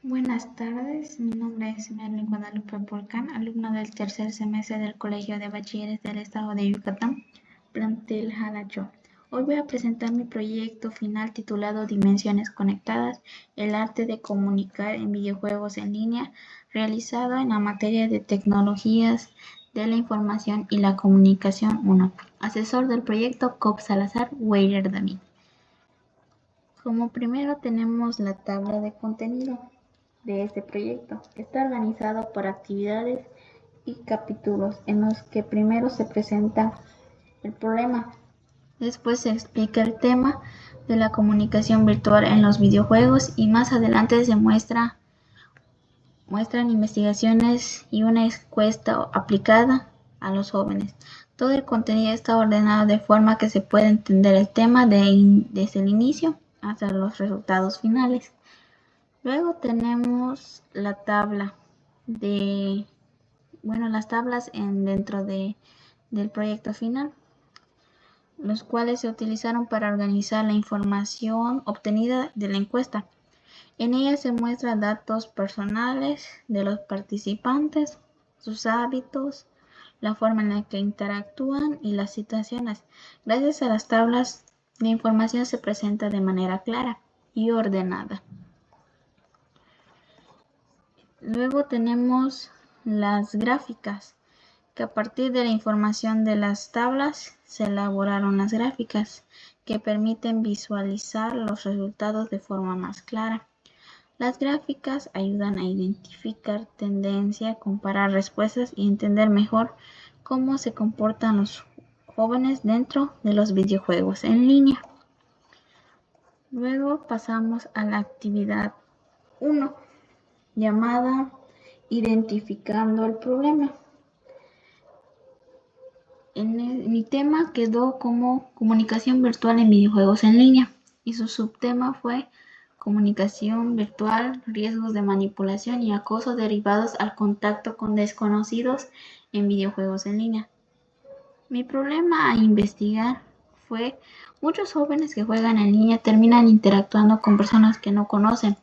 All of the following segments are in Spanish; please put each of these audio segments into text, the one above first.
Buenas tardes, mi nombre es Merlin Guadalupe Volcán, alumna del tercer semestre del Colegio de Bachilleres del Estado de Yucatán, plantel Jalacho. Hoy voy a presentar mi proyecto final titulado Dimensiones Conectadas, el arte de comunicar en videojuegos en línea, realizado en la materia de Tecnologías de la Información y la Comunicación 1. Asesor del proyecto COP Salazar Weirer David. Como primero tenemos la tabla de contenido de este proyecto. Está organizado por actividades y capítulos en los que primero se presenta el problema, después se explica el tema de la comunicación virtual en los videojuegos y más adelante se muestran investigaciones y una encuesta aplicada a los jóvenes. Todo el contenido está ordenado de forma que se pueda entender el tema desde el inicio hasta los resultados finales. Luego tenemos la tabla de, las tablas dentro del proyecto final, los cuales se utilizaron para organizar la información obtenida de la encuesta. En ella se muestran datos personales de los participantes, sus hábitos, la forma en la que interactúan y las situaciones. Gracias a las tablas, la información se presenta de manera clara y ordenada. Luego tenemos las gráficas, que a partir de la información de las tablas se elaboraron las gráficas, que permiten visualizar los resultados de forma más clara. Las gráficas ayudan a identificar tendencia, comparar respuestas y entender mejor cómo se comportan los jóvenes dentro de los videojuegos en línea. Luego pasamos a la actividad 1, llamada Identificando el problema. Mi tema quedó como comunicación virtual en videojuegos en línea y su subtema fue comunicación virtual, riesgos de manipulación y acoso derivados al contacto con desconocidos en videojuegos en línea. Mi problema a investigar fue muchos jóvenes que juegan en línea terminan interactuando con personas que no conocen,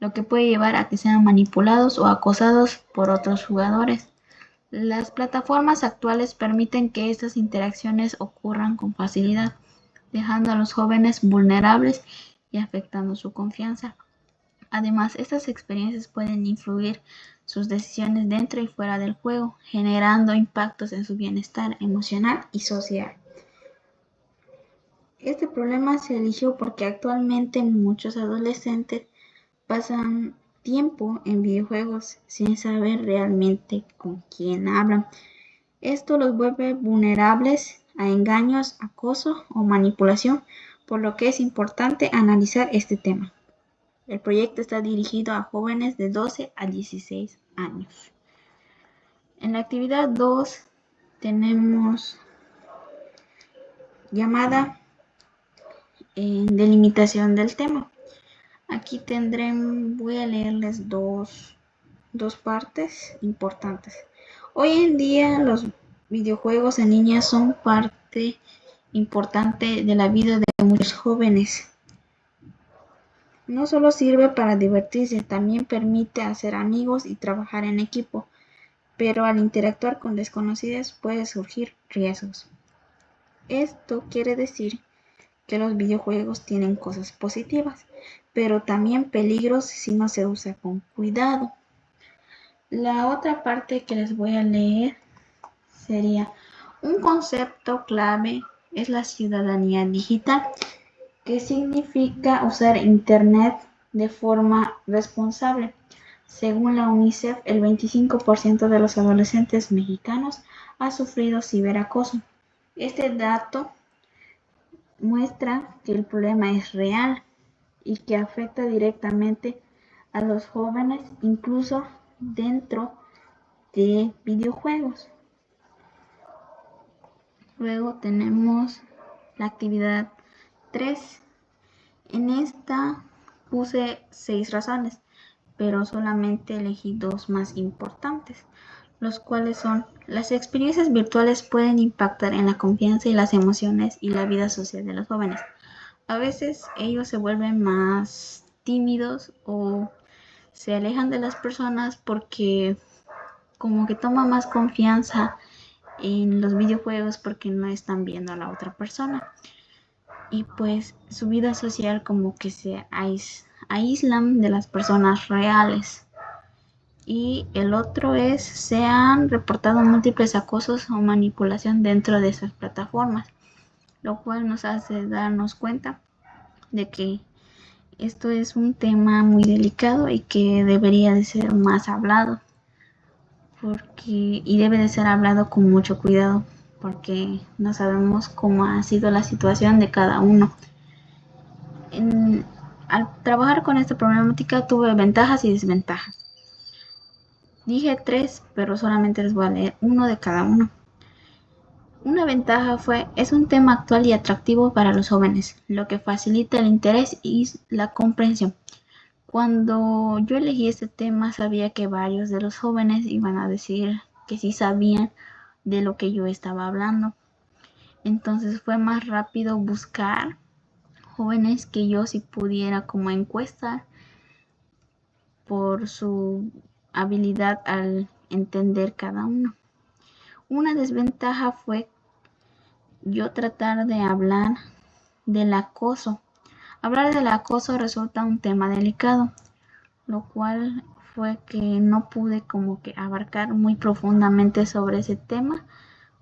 lo que puede llevar a que sean manipulados o acosados por otros jugadores. Las plataformas actuales permiten que estas interacciones ocurran con facilidad, dejando a los jóvenes vulnerables y afectando su confianza. Además, estas experiencias pueden influir sus decisiones dentro y fuera del juego, generando impactos en su bienestar emocional y social. Este problema se eligió porque actualmente muchos adolescentes pasan tiempo en videojuegos sin saber realmente con quién hablan. Esto los vuelve vulnerables a engaños, acoso o manipulación, por lo que es importante analizar este tema. El proyecto está dirigido a jóvenes de 12 a 16 años. En la actividad 2 tenemos llamada delimitación del tema. Aquí voy a leerles dos partes importantes. Hoy en día los videojuegos en línea son parte importante de la vida de muchos jóvenes. No solo sirve para divertirse, también permite hacer amigos y trabajar en equipo, pero al interactuar con desconocidos puede surgir riesgos. Esto quiere decir que los videojuegos tienen cosas positivas, pero también peligros si no se usa con cuidado. La otra parte que les voy a leer sería: un concepto clave es la ciudadanía digital, que significa usar Internet de forma responsable. Según la UNICEF, el 25% de los adolescentes mexicanos ha sufrido ciberacoso. Este dato muestra que el problema es real y que afecta directamente a los jóvenes, incluso dentro de videojuegos. Luego tenemos la actividad 3. En esta puse 6 razones, pero solamente elegí 2 más importantes, los cuales son: las experiencias virtuales pueden impactar en la confianza y las emociones y la vida social de los jóvenes. A veces ellos se vuelven más tímidos o se alejan de las personas porque como que toman más confianza en los videojuegos porque no están viendo a la otra persona. Y pues su vida social como que se aíslan de las personas reales. Y el otro es, se han reportado múltiples acosos o manipulación dentro de esas plataformas, lo cual nos hace darnos cuenta de que esto es un tema muy delicado y que debería de ser más hablado, y debe de ser hablado con mucho cuidado, porque no sabemos cómo ha sido la situación de cada uno. Al trabajar con esta problemática tuve ventajas y desventajas. Dije 3, pero solamente les voy a leer uno de cada uno. Una ventaja fue, es un tema actual y atractivo para los jóvenes, lo que facilita el interés y la comprensión. Cuando yo elegí este tema sabía que varios de los jóvenes iban a decir que sí sabían de lo que yo estaba hablando. Entonces fue más rápido buscar jóvenes que yo si pudiera como encuestar por su habilidad al entender cada uno. Una desventaja fue yo tratar de hablar del acoso. Hablar del acoso resulta un tema delicado, lo cual fue que no pude como que abarcar muy profundamente sobre ese tema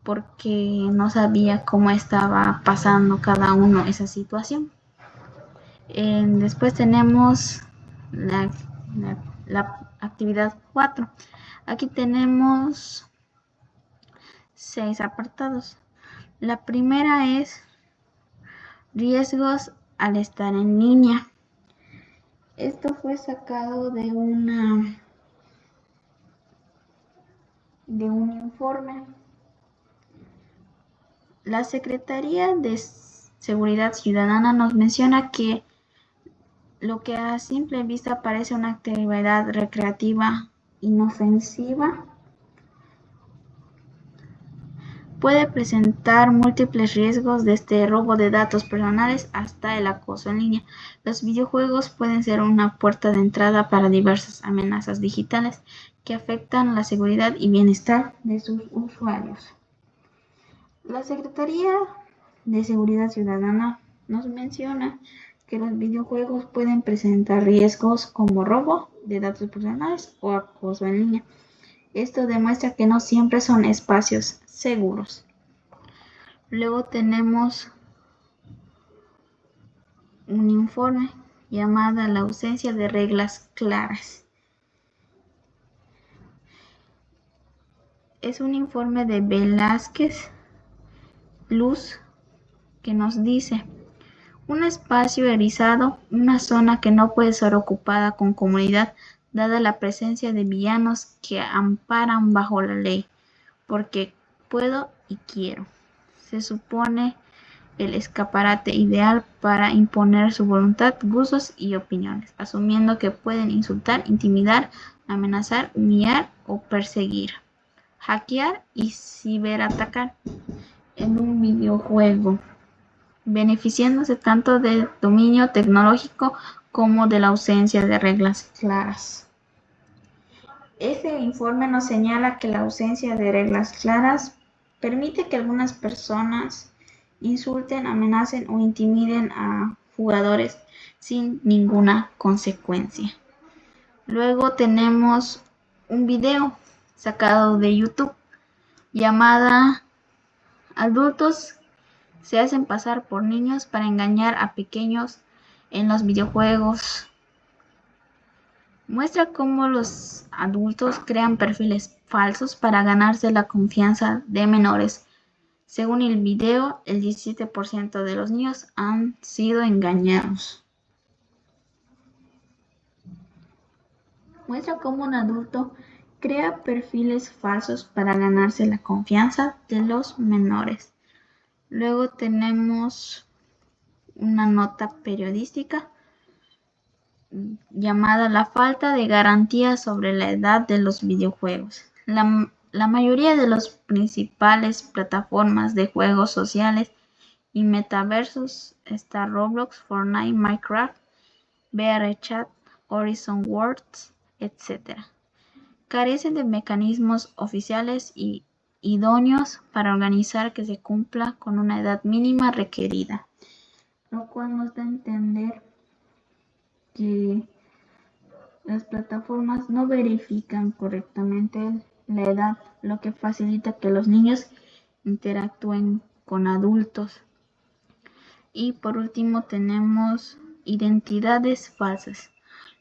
porque no sabía cómo estaba pasando cada uno esa situación. Después tenemos la, la actividad 4. Aquí tenemos 6 apartados. La primera es riesgos al estar en línea. Esto fue sacado de un informe. La Secretaría de Seguridad Ciudadana nos menciona que lo que a simple vista parece una actividad recreativa inofensiva puede presentar múltiples riesgos desde robo de datos personales hasta el acoso en línea. Los videojuegos pueden ser una puerta de entrada para diversas amenazas digitales que afectan la seguridad y bienestar de sus usuarios. La Secretaría de Seguridad Ciudadana nos menciona que los videojuegos pueden presentar riesgos como robo de datos personales o acoso en línea. Esto demuestra que no siempre son espacios seguros. Luego tenemos un informe llamado La ausencia de reglas claras. Es un informe de Velázquez Luz que nos dice: un espacio erizado, una zona que no puede ser ocupada con comodidad dada la presencia de villanos que amparan bajo la ley, porque puedo y quiero. Se supone el escaparate ideal para imponer su voluntad, gustos y opiniones, asumiendo que pueden insultar, intimidar, amenazar, humillar o perseguir, hackear y ciberatacar en un videojuego, beneficiándose tanto del dominio tecnológico como de la ausencia de reglas claras. Este informe nos señala que la ausencia de reglas claras permite que algunas personas insulten, amenacen o intimiden a jugadores sin ninguna consecuencia. Luego tenemos un video sacado de YouTube llamada Adultos se hacen pasar por niños para engañar a pequeños en los videojuegos. Muestra cómo los adultos crean perfiles falsos para ganarse la confianza de menores. Según el video, el 17% de los niños han sido engañados. Muestra cómo un adulto crea perfiles falsos para ganarse la confianza de los menores. Luego tenemos una nota periodística llamada La falta de garantía sobre la edad de los videojuegos. La mayoría de las principales plataformas de juegos sociales y metaversos está Roblox, Fortnite, Minecraft, VRChat, Horizon Worlds, etc. Carecen de mecanismos oficiales y idóneos para organizar que se cumpla con una edad mínima requerida, lo cual nos da a entender que las plataformas no verifican correctamente la edad, lo que facilita que los niños interactúen con adultos. Y por último tenemos identidades falsas.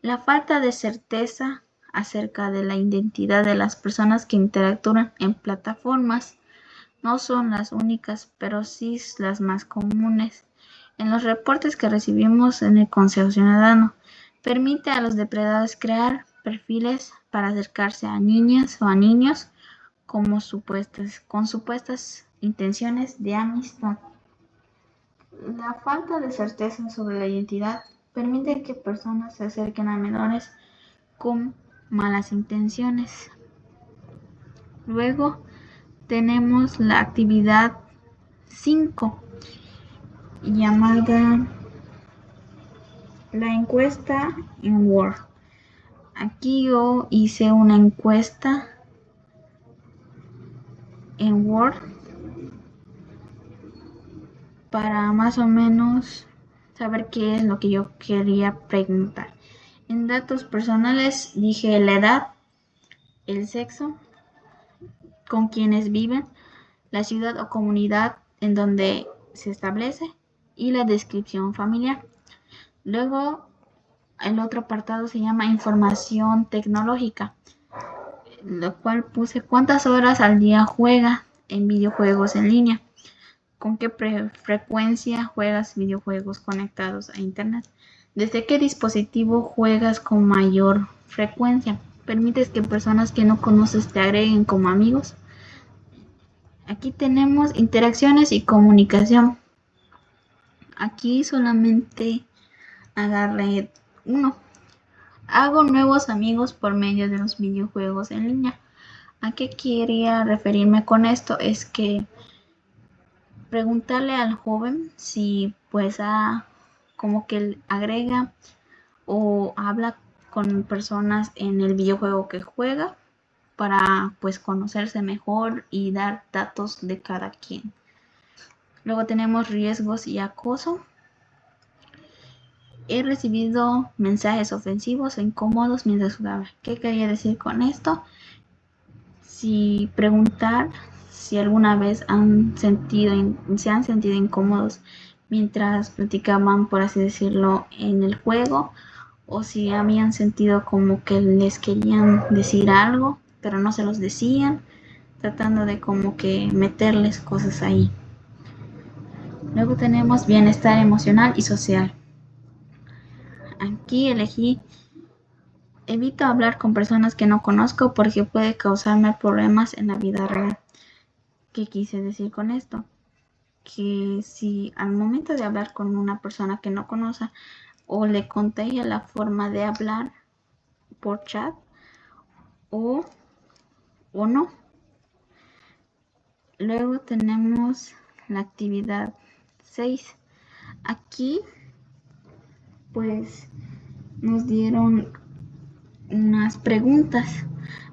La falta de certeza acerca de la identidad de las personas que interactúan en plataformas no son las únicas, pero sí las más comunes. En los reportes que recibimos en el Consejo Ciudadano, permite a los depredadores crear perfiles para acercarse a niñas o a niños con supuestas intenciones de amistad. La falta de certeza sobre la identidad permite que personas se acerquen a menores con malas intenciones. Luego tenemos la actividad 5, llamada la encuesta en Word. Aquí yo hice una encuesta en Word para más o menos saber qué es lo que yo quería preguntar. En datos personales dije la edad, el sexo, con quienes viven, la ciudad o comunidad en donde se establece y la descripción familiar. Luego el otro apartado se llama información tecnológica, lo cual puse cuántas horas al día juega en videojuegos en línea, con qué frecuencia juegas videojuegos conectados a internet, desde qué dispositivo juegas con mayor frecuencia, permites que personas que no conoces te agreguen como amigos. Aquí tenemos interacciones y comunicación. Aquí solamente agarré uno. Hago nuevos amigos por medio de los videojuegos en línea. ¿A qué quería referirme con esto? Es que preguntarle al joven si pues como que él agrega o habla con personas en el videojuego que juega para pues conocerse mejor y dar datos de cada quien. Luego tenemos riesgos y acoso. He recibido mensajes ofensivos e incómodos mientras jugaba. ¿Qué quería decir con esto? Si preguntar si alguna vez se han sentido incómodos mientras platicaban, por así decirlo, en el juego, o si habían sentido como que les querían decir algo, pero no se los decían, tratando de como que meterles cosas ahí. Luego tenemos bienestar emocional y social. Aquí elegí evito hablar con personas que no conozco porque puede causarme problemas en la vida real. ¿Qué quise decir con esto? Que si al momento de hablar con una persona que no conoce o le contagia la forma de hablar por chat o no. Luego tenemos la actividad 6. Aquí pues nos dieron unas preguntas.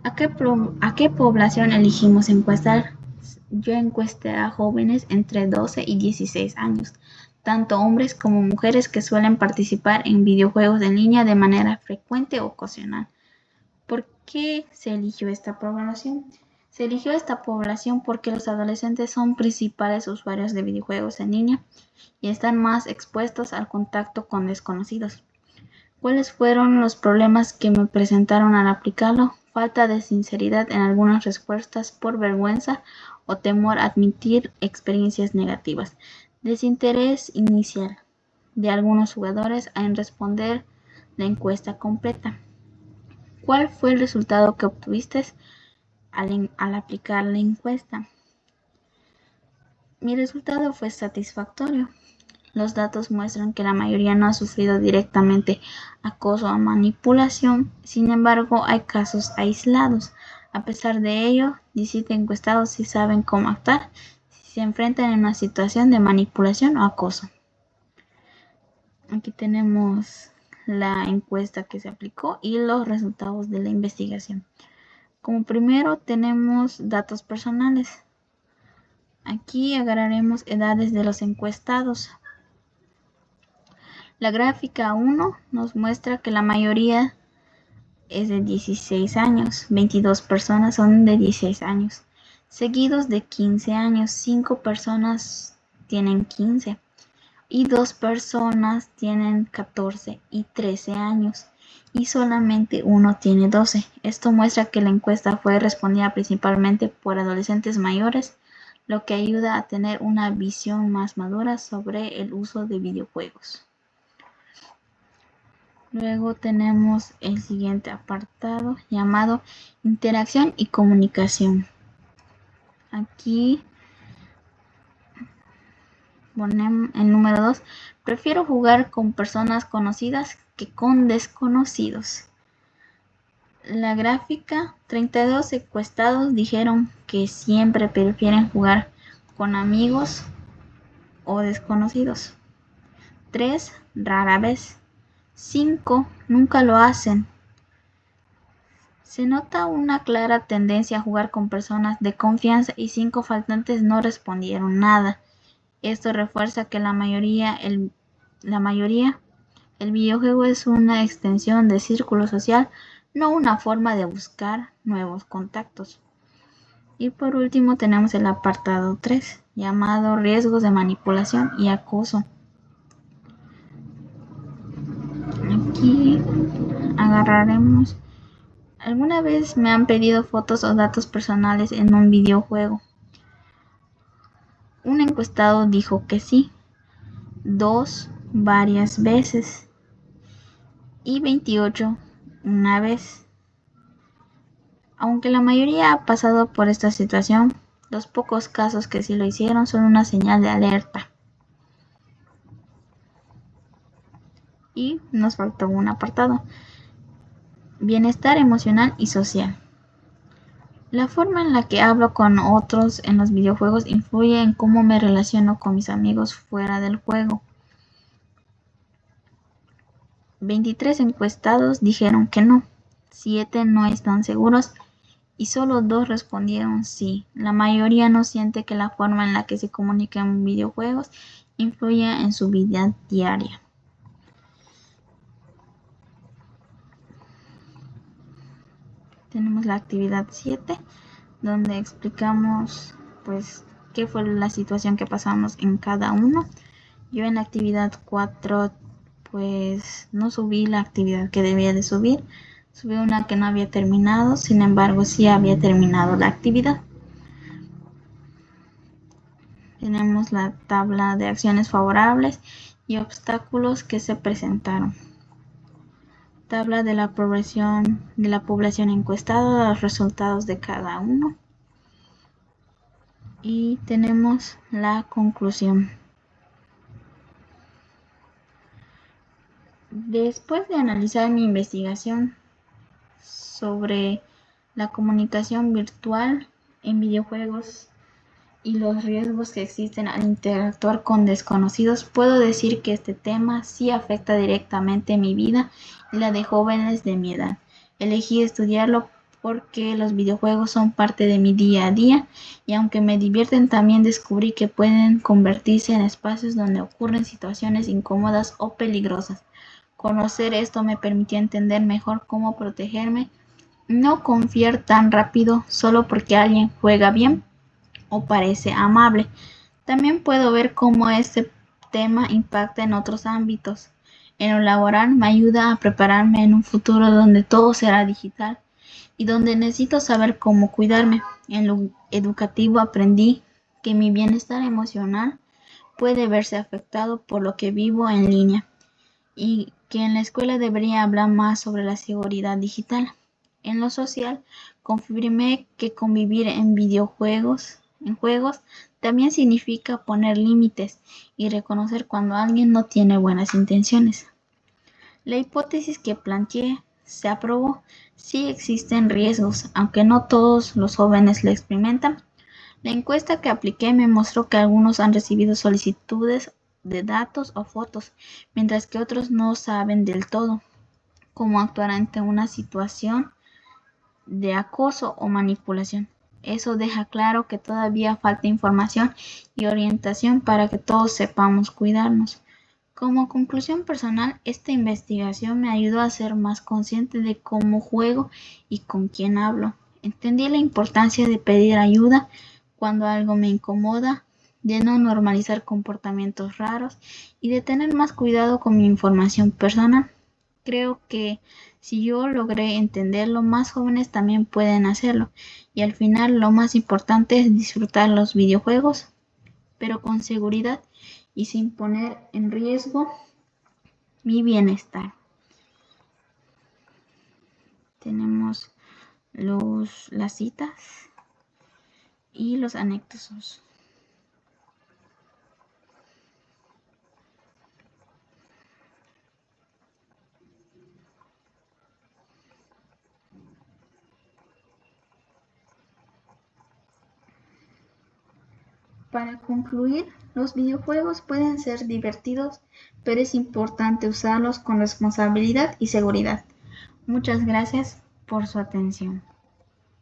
¿A qué población elegimos encuestar? Yo encuesté a jóvenes entre 12 y 16 años, tanto hombres como mujeres que suelen participar en videojuegos en línea de manera frecuente o ocasional. ¿Por qué se eligió esta población? Se eligió esta población porque los adolescentes son principales usuarios de videojuegos en línea y están más expuestos al contacto con desconocidos. ¿Cuáles fueron los problemas que me presentaron al aplicarlo? Falta de sinceridad en algunas respuestas por vergüenza o temor a admitir experiencias negativas. Desinterés inicial de algunos jugadores en responder la encuesta completa. ¿Cuál fue el resultado que obtuviste al aplicar la encuesta? Mi resultado fue satisfactorio. Los datos muestran que la mayoría no ha sufrido directamente acoso o manipulación, sin embargo hay casos aislados. A pesar de ello, 17 encuestados sí saben cómo actuar si se enfrentan en una situación de manipulación o acoso. Aquí tenemos la encuesta que se aplicó y los resultados de la investigación. Como primero tenemos datos personales. Aquí agarraremos edades de los encuestados. La gráfica 1 nos muestra que la mayoría es de 16 años, 22 personas son de 16 años, seguidos de 15 años, 5 personas tienen 15 y 2 personas tienen 14 y 13 años y solamente uno tiene 12. Esto muestra que la encuesta fue respondida principalmente por adolescentes mayores, lo que ayuda a tener una visión más madura sobre el uso de videojuegos. Luego tenemos el siguiente apartado llamado interacción y comunicación. Aquí ponemos el número 2. Prefiero jugar con personas conocidas que con desconocidos. La gráfica 32 encuestados dijeron que siempre prefieren jugar con amigos o desconocidos. 3 rara vez. 5 nunca lo hacen. Se nota una clara tendencia a jugar con personas de confianza y 5 faltantes no respondieron nada. Esto refuerza que la mayoría, el videojuego es una extensión del círculo social, no una forma de buscar nuevos contactos. Y por último tenemos el apartado 3, llamado riesgos de manipulación y acoso. Aquí agarraremos. ¿Alguna vez me han pedido fotos o datos personales en un videojuego? Un encuestado dijo que sí, 2 varias veces y 28 una vez. Aunque la mayoría ha pasado por esta situación, los pocos casos que sí lo hicieron son una señal de alerta. Y nos faltó un apartado: bienestar emocional y social. La forma en la que hablo con otros en los videojuegos influye en cómo me relaciono con mis amigos fuera del juego. 23 encuestados dijeron que no, 7 no están seguros y solo 2 respondieron sí. La mayoría no siente que la forma en la que se comunica en videojuegos influye en su vida diaria. Tenemos la actividad 7, donde explicamos pues qué fue la situación que pasamos en cada uno. Yo en la actividad 4 pues no subí la actividad que debía de subir. Subí una que no había terminado, sin embargo sí había terminado la actividad. Tenemos la tabla de acciones favorables y obstáculos que se presentaron. Tabla de la población encuestada, los resultados de cada uno. Y tenemos la conclusión. Después de analizar mi investigación sobre la comunicación virtual en videojuegos y los riesgos que existen al interactuar con desconocidos, puedo decir que este tema sí afecta directamente mi vida y la de jóvenes de mi edad. Elegí estudiarlo porque los videojuegos son parte de mi día a día y aunque me divierten, también descubrí que pueden convertirse en espacios donde ocurren situaciones incómodas o peligrosas. Conocer esto me permitió entender mejor cómo protegerme, no confiar tan rápido solo porque alguien juega bien o parece amable. También puedo ver cómo este tema impacta en otros ámbitos. En lo laboral me ayuda a prepararme en un futuro donde todo será digital y donde necesito saber cómo cuidarme. En lo educativo aprendí que mi bienestar emocional puede verse afectado por lo que vivo en línea y que en la escuela debería hablar más sobre la seguridad digital. En lo social, confirmé que convivir en juegos también significa poner límites y reconocer cuando alguien no tiene buenas intenciones. La hipótesis que planteé se aprobó. Sí existen riesgos, aunque no todos los jóvenes lo experimentan. La encuesta que apliqué me mostró que algunos han recibido solicitudes de datos o fotos, mientras que otros no saben del todo cómo actuar ante una situación de acoso o manipulación. Eso deja claro que todavía falta información y orientación para que todos sepamos cuidarnos. Como conclusión personal, esta investigación me ayudó a ser más consciente de cómo juego y con quién hablo. Entendí la importancia de pedir ayuda cuando algo me incomoda, de no normalizar comportamientos raros y de tener más cuidado con mi información personal. Creo que si yo logré entenderlo, más jóvenes también pueden hacerlo. Y al final lo más importante es disfrutar los videojuegos, pero con seguridad y sin poner en riesgo mi bienestar. Tenemos las citas y los anexos. Para concluir, los videojuegos pueden ser divertidos, pero es importante usarlos con responsabilidad y seguridad. Muchas gracias por su atención.